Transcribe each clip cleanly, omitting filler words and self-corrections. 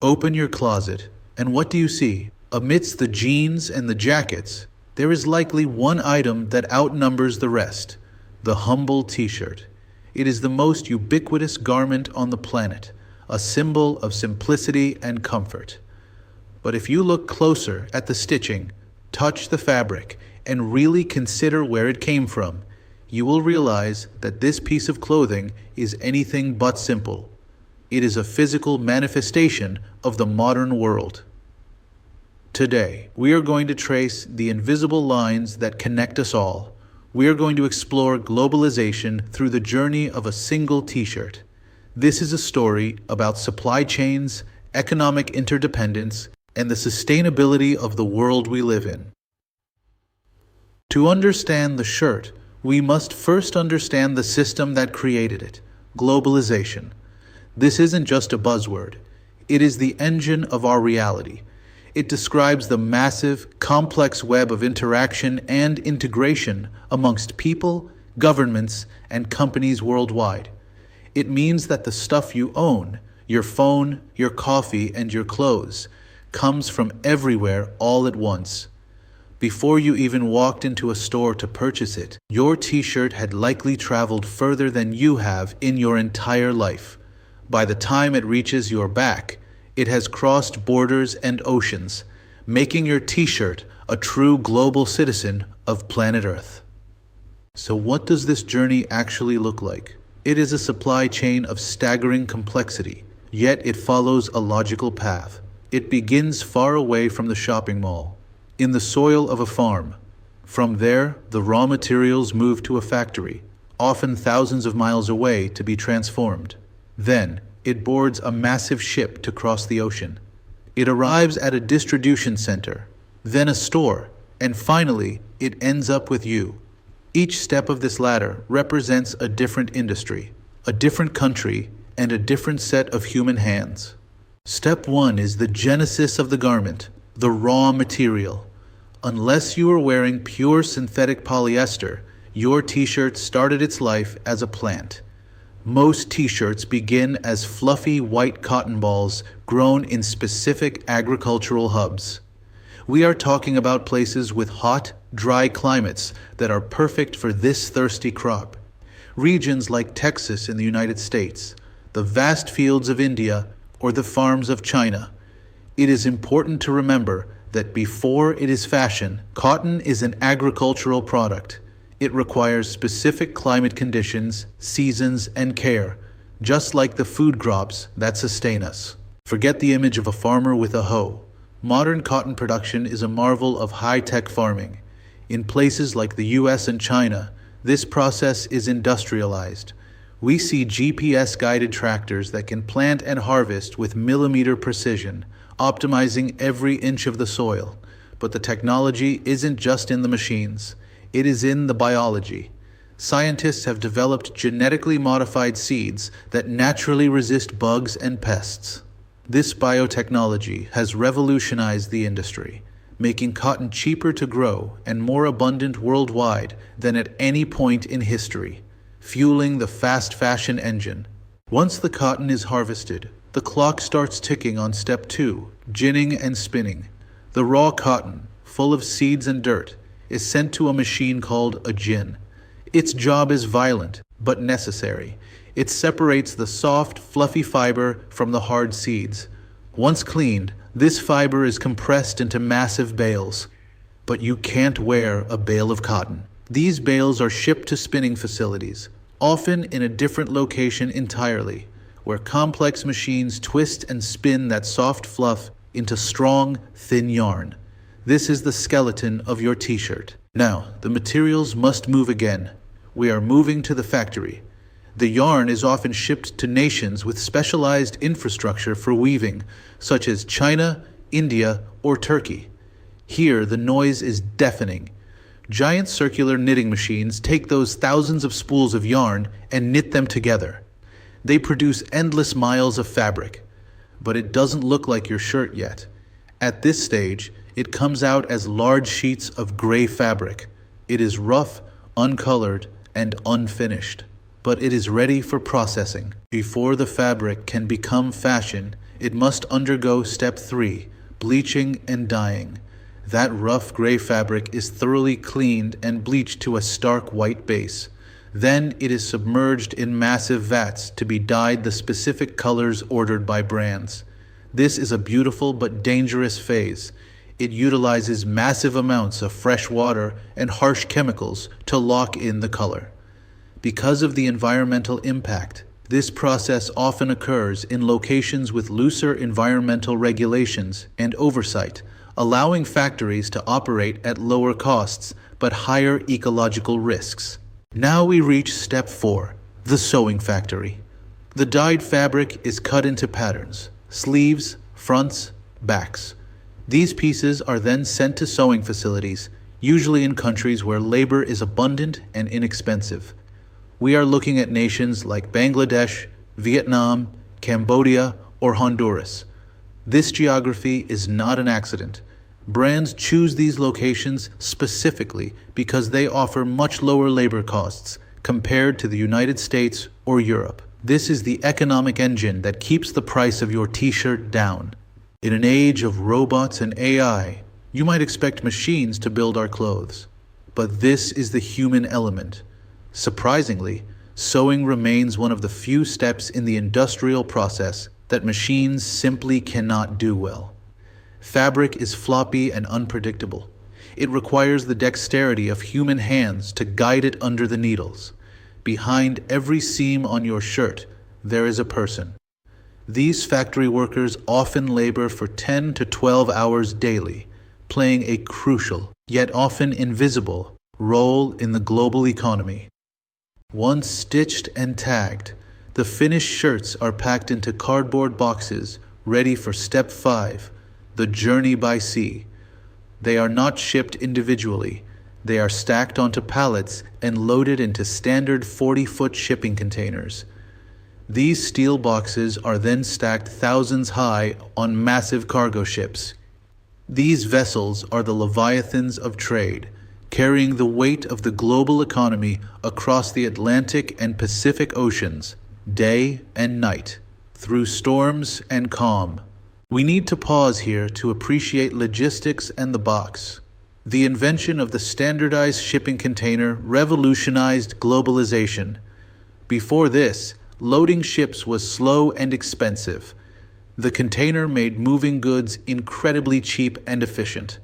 Open your closet, and what do you see? Amidst the jeans and the jackets, there is likely one item that outnumbers the rest: the humble t-shirt. It is the most ubiquitous garment on the planet, a symbol of simplicity and comfort. But if you look closer at the stitching, touch the fabric, and really consider where it came from, you will realize that this piece of clothing is anything but simple. It is a physical manifestation of the modern world. Today, we are going to trace the invisible lines that connect us all. We are going to explore globalization through the journey of a single t-shirt. This is a story about supply chains, economic interdependence, and the sustainability of the world we live in. To understand the shirt, we must first understand the system that created it: globalization. This isn't just a buzzword. It is the engine of our reality. It describes the massive, complex web of interaction and integration amongst people, governments, and companies worldwide. It means that the stuff you own, your phone, your coffee, and your clothes, comes from everywhere all at once. Before you even walked into a store to purchase it, your t-shirt had likely traveled further than you have in your entire life. By the time it reaches your back, it has crossed borders and oceans, making your t-shirt a true global citizen of planet Earth. So what does this journey actually look like? It is a supply chain of staggering complexity, yet it follows a logical path. It begins far away from the shopping mall, in the soil of a farm. From there, the raw materials move to a factory, often thousands of miles away, to be transformed. Then, it boards a massive ship to cross the ocean. It arrives at a distribution center, then a store, and finally, it ends up with you. Each step of this ladder represents a different industry, a different country, and a different set of human hands. Step 1 is the genesis of the garment, the raw material. Unless you are wearing pure synthetic polyester, your t-shirt started its life as a plant. Most t-shirts begin as fluffy white cotton balls grown in specific agricultural hubs. We are talking about places with hot, dry climates that are perfect for this thirsty crop. Regions like Texas in the United States, the vast fields of India, or the farms of China. It is important to remember that before it is fashion, cotton is an agricultural product. It requires specific climate conditions, seasons, and care, just like the food crops that sustain us. Forget the image of a farmer with a hoe. Modern cotton production is a marvel of high-tech farming. In places like the US and China, this process is industrialized. We see GPS-guided tractors that can plant and harvest with millimeter precision, optimizing every inch of the soil. But the technology isn't just in the machines. It is in the biology. Scientists have developed genetically modified seeds that naturally resist bugs and pests. This biotechnology has revolutionized the industry, making cotton cheaper to grow and more abundant worldwide than at any point in history, fueling the fast fashion engine. Once the cotton is harvested, the clock starts ticking on step 2, ginning and spinning. The raw cotton, full of seeds and dirt, is sent to a machine called a gin. Its job is violent, but necessary. It separates the soft, fluffy fiber from the hard seeds. Once cleaned, this fiber is compressed into massive bales. But you can't wear a bale of cotton. These bales are shipped to spinning facilities, often in a different location entirely, where complex machines twist and spin that soft fluff into strong, thin yarn. This is the skeleton of your t-shirt. Now, the materials must move again. We are moving to the factory. The yarn is often shipped to nations with specialized infrastructure for weaving, such as China, India, or Turkey. Here, the noise is deafening. Giant circular knitting machines take those thousands of spools of yarn and knit them together. They produce endless miles of fabric. But it doesn't look like your shirt yet. At this stage, it comes out as large sheets of gray fabric. It is rough, uncolored, and unfinished. but it is ready for processing. Before the fabric can become fashion, it must undergo step 3, bleaching and dyeing. That rough gray fabric is thoroughly cleaned and bleached to a stark white base. Then it is submerged in massive vats to be dyed the specific colors ordered by brands. This is a beautiful but dangerous phase. It utilizes massive amounts of fresh water and harsh chemicals to lock in the color. Because of the environmental impact, this process often occurs in locations with looser environmental regulations and oversight, allowing factories to operate at lower costs but higher ecological risks. Now we reach step 4, the sewing factory. The dyed fabric is cut into patterns, sleeves, fronts, backs. These pieces are then sent to sewing facilities, usually in countries where labor is abundant and inexpensive. We are looking at nations like Bangladesh, Vietnam, Cambodia, or Honduras. This geography is not an accident. Brands choose these locations specifically because they offer much lower labor costs compared to the United States or Europe. This is the economic engine that keeps the price of your t-shirt down. In an age of robots and AI, you might expect machines to build our clothes. But this is the human element. Surprisingly, sewing remains one of the few steps in the industrial process that machines simply cannot do well. Fabric is floppy and unpredictable. It requires the dexterity of human hands to guide it under the needles. Behind every seam on your shirt, there is a person. These factory workers often labor for 10 to 12 hours daily, playing a crucial, yet often invisible, role in the global economy. Once stitched and tagged, the finished shirts are packed into cardboard boxes, ready for step 5, the journey by sea. They are not shipped individually. They are stacked onto pallets and loaded into standard 40-foot shipping containers. These steel boxes are then stacked thousands high on massive cargo ships. These vessels are the leviathans of trade, carrying the weight of the global economy across the Atlantic and Pacific Oceans, day and night, through storms and calm. We need to pause here to appreciate logistics and the box. The invention of the standardized shipping container revolutionized globalization. Before this, loading ships was slow and expensive. The container made moving goods incredibly cheap and efficient.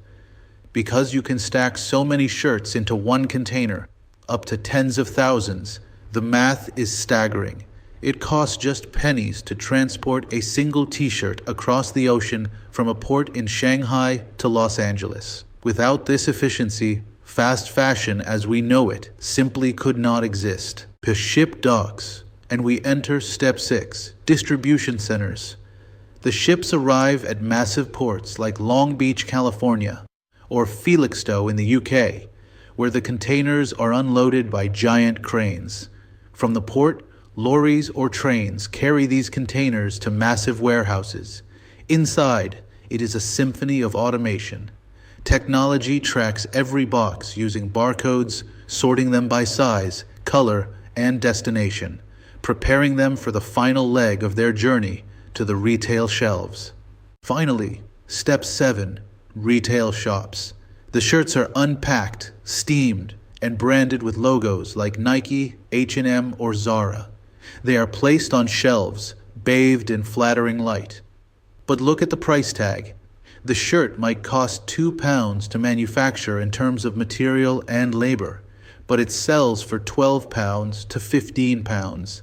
Because you can stack so many shirts into one container, up to tens of thousands, the math is staggering. It costs just pennies to transport a single t-shirt across the ocean from a port in Shanghai to Los Angeles. Without this efficiency, fast fashion as we know it simply could not exist. To ship docks, and we enter step 6, distribution centers. The ships arrive at massive ports like Long Beach, California, or Felixstowe in the UK, where the containers are unloaded by giant cranes. From the port, lorries or trains carry these containers to massive warehouses. Inside, it is a symphony of automation. Technology tracks every box using barcodes, sorting them by size, color, and destination, preparing them for the final leg of their journey to the retail shelves. Finally, step 7, retail shops. The shirts are unpacked, steamed, and branded with logos like Nike, H&M, or Zara. They are placed on shelves, bathed in flattering light. But look at the price tag. The shirt might cost £2 to manufacture in terms of material and labor, but it sells for £12 to £15.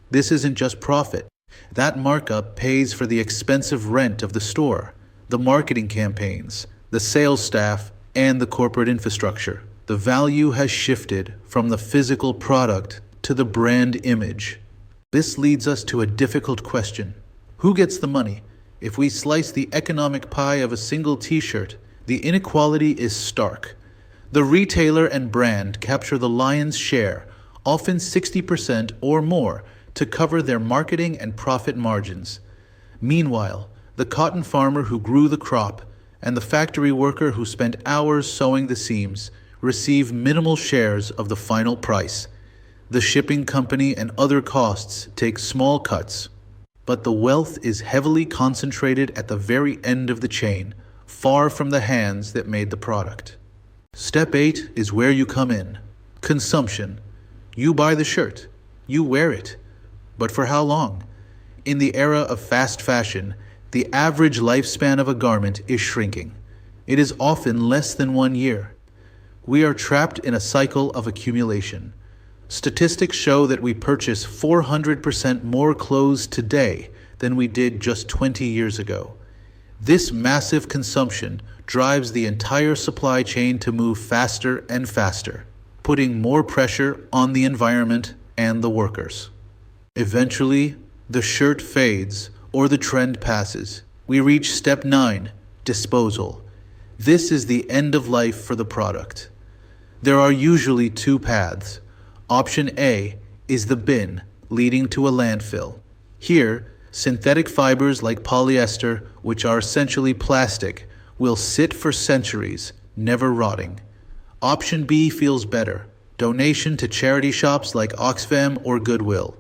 This isn't just profit. That markup pays for the expensive rent of the store, the marketing campaigns, the sales staff, and the corporate infrastructure. The value has shifted from the physical product to the brand image. This leads us to a difficult question. Who gets the money? If we slice the economic pie of a single t-shirt, the inequality is stark. The retailer and brand capture the lion's share, often 60% or more, to cover their marketing and profit margins. Meanwhile, the cotton farmer who grew the crop and the factory worker who spent hours sewing the seams receive minimal shares of the final price. The shipping company and other costs take small cuts, but the wealth is heavily concentrated at the very end of the chain, far from the hands that made the product. Step 8 is where you come in. Consumption. You buy the shirt. You wear it. But for how long? In the era of fast fashion, the average lifespan of a garment is shrinking. It is often less than 1 year. We are trapped in a cycle of accumulation. Statistics show that we purchase 400% more clothes today than we did just 20 years ago. This massive consumption drives the entire supply chain to move faster and faster, putting more pressure on the environment and the workers. Eventually, the shirt fades or the trend passes. We reach step 9, disposal. This is the end of life for the product. There are usually 2 paths. Option A is the bin, leading to a landfill. Here, synthetic fibers like polyester, which are essentially plastic, will sit for centuries, never rotting. Option B feels better. Donation to charity shops like Oxfam or Goodwill.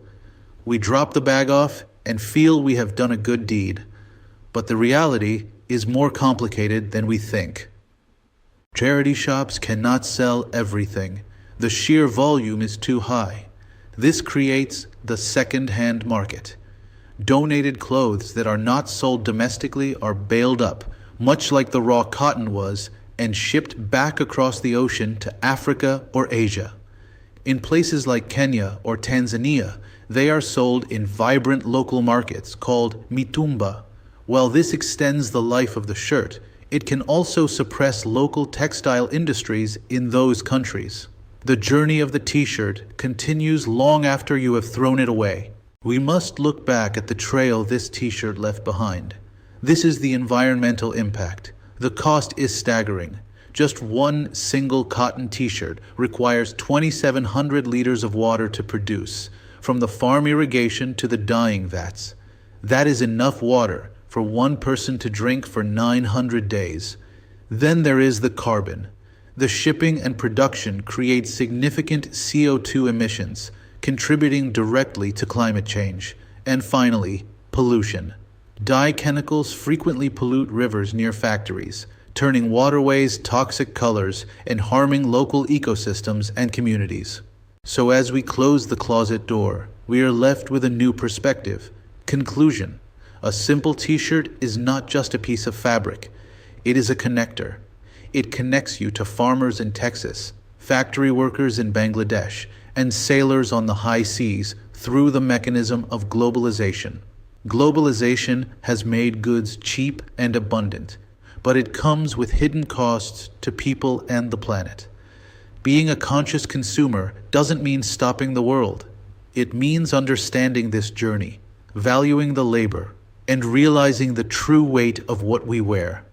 We drop the bag off and feel we have done a good deed. But the reality is more complicated than we think. Charity shops cannot sell everything. The sheer volume is too high. This creates the second-hand market. Donated clothes that are not sold domestically are baled up, much like the raw cotton was, and shipped back across the ocean to Africa or Asia. In places like Kenya or Tanzania, they are sold in vibrant local markets called mitumba. While this extends the life of the shirt, it can also suppress local textile industries in those countries. The journey of the t-shirt continues long after you have thrown it away. We must look back at the trail this t-shirt left behind. This is the environmental impact. The cost is staggering. Just one single cotton t-shirt requires 2,700 liters of water to produce, from the farm irrigation to the dyeing vats. That is enough water for one person to drink for 900 days. Then there is the carbon. The shipping and production create significant CO2 emissions, contributing directly to climate change. And finally, pollution. Dye chemicals frequently pollute rivers near factories, turning waterways toxic colors and harming local ecosystems and communities. So as we close the closet door, we are left with a new perspective. Conclusion. A simple t-shirt is not just a piece of fabric. It is a connector. It connects you to farmers in Texas, factory workers in Bangladesh, and sailors on the high seas through the mechanism of globalization. Globalization has made goods cheap and abundant, but it comes with hidden costs to people and the planet. Being a conscious consumer doesn't mean stopping the world. It means understanding this journey, valuing the labor, and realizing the true weight of what we wear.